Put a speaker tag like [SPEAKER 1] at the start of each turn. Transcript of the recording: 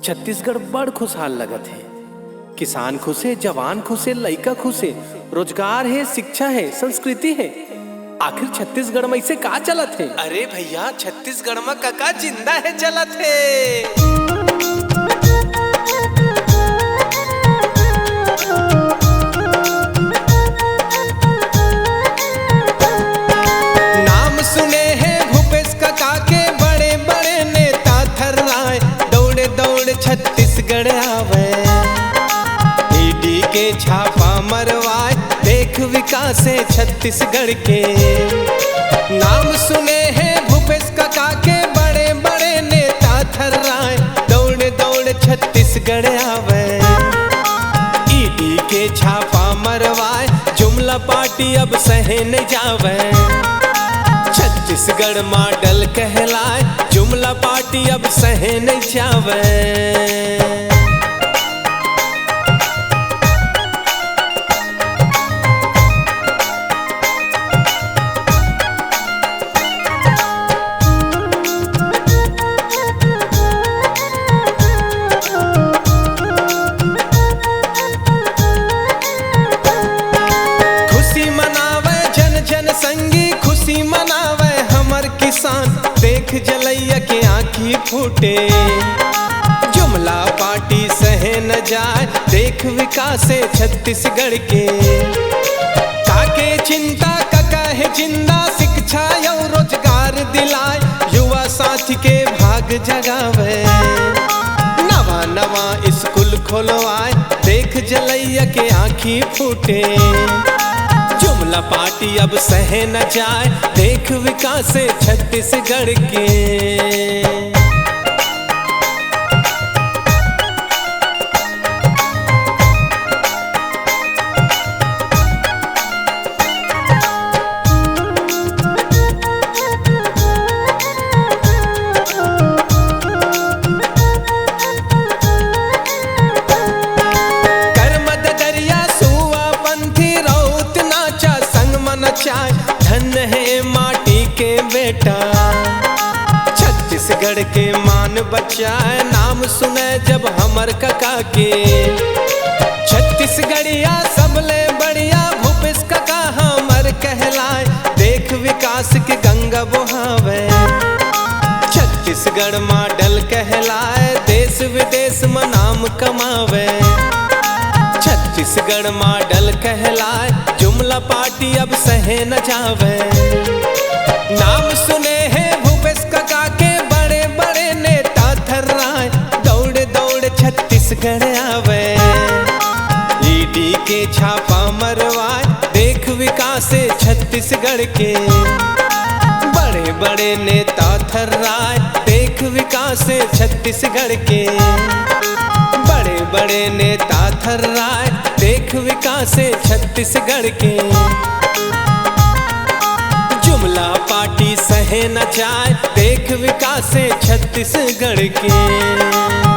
[SPEAKER 1] छत्तीसगढ़ बड़ खुशहाल लगत है। किसान खुशे, जवान खुशे, लइका खुशे, रोजगार है, शिक्षा है, संस्कृति है। आखिर छत्तीसगढ़ में इसे का चलत है?
[SPEAKER 2] अरे भैया, छत्तीसगढ़ में कका जिंदा है चलत है। नाम सुने हैं भूपेश कका के, बड़े बड़े नेता थर्राए, दौड़े दौड़े छत्तीसगढ़ आवे। ईडी के छापा मरवाए, देख विकास है छत्तीसगढ़ के। नाम सुने हैं भूपेश कका के, बड़े बड़े नेता थर्राए, दौड़े दौड़े छत्तीसगढ़ आवे। ईडी के छापा मरवाए, जुमला पार्टी अब सहे न जावे। छत्तीसगढ़ मॉडल कहलाए, जुमला पार्टी अब सहे न जावे। खुशी मनावे हमर किसान, देख जलैया के आँखी फूटे। जुमला पार्टी सहे न जाए, देख विकास है छत्तीसगढ़ के। ताके चिंता कका है जिंदा, शिक्षा और रोजगार दिलाए, युवा साथी के भाग जगावे। नवा नवा स्कूल खोलवाए, देख जलैया के आँखी फूटे। जुमला पार्टी अब सहे न जाए, देख विकास है छत्तीसगढ़ के। धन है माटी के बेटा, छत्तीसगढ़ के मान बचाए, नाम सुने जब हमर कका के। छत्तीसगढ़िया सबले बढ़िया, भूपेश कका हमर कहलाए, देख विकास के गंगा बहावे। छत्तीसगढ़ मॉडल कहलाए, देश विदेश में नाम कमावे। छत्तीसगढ़ मॉडल कहलाए, जुमला पार्टी अब सहे न जावे। नाम सुने हैं भूपेश कका के, बड़े बड़े नेता थर्राए, दौड़े दौड़े छत्तीसगढ़ आवे। ईडी के छापा मरवाए, देख विकास है छत्तीसगढ़ के। बड़े बड़े नेता थर्राए, देख विकास है छत्तीसगढ़ के। बड़े बड़े नेता थर्राए, देख विकास है छत्तीसगढ़ के। जुमला पार्टी सहे न जाए, देख विकास है छत्तीसगढ़ के।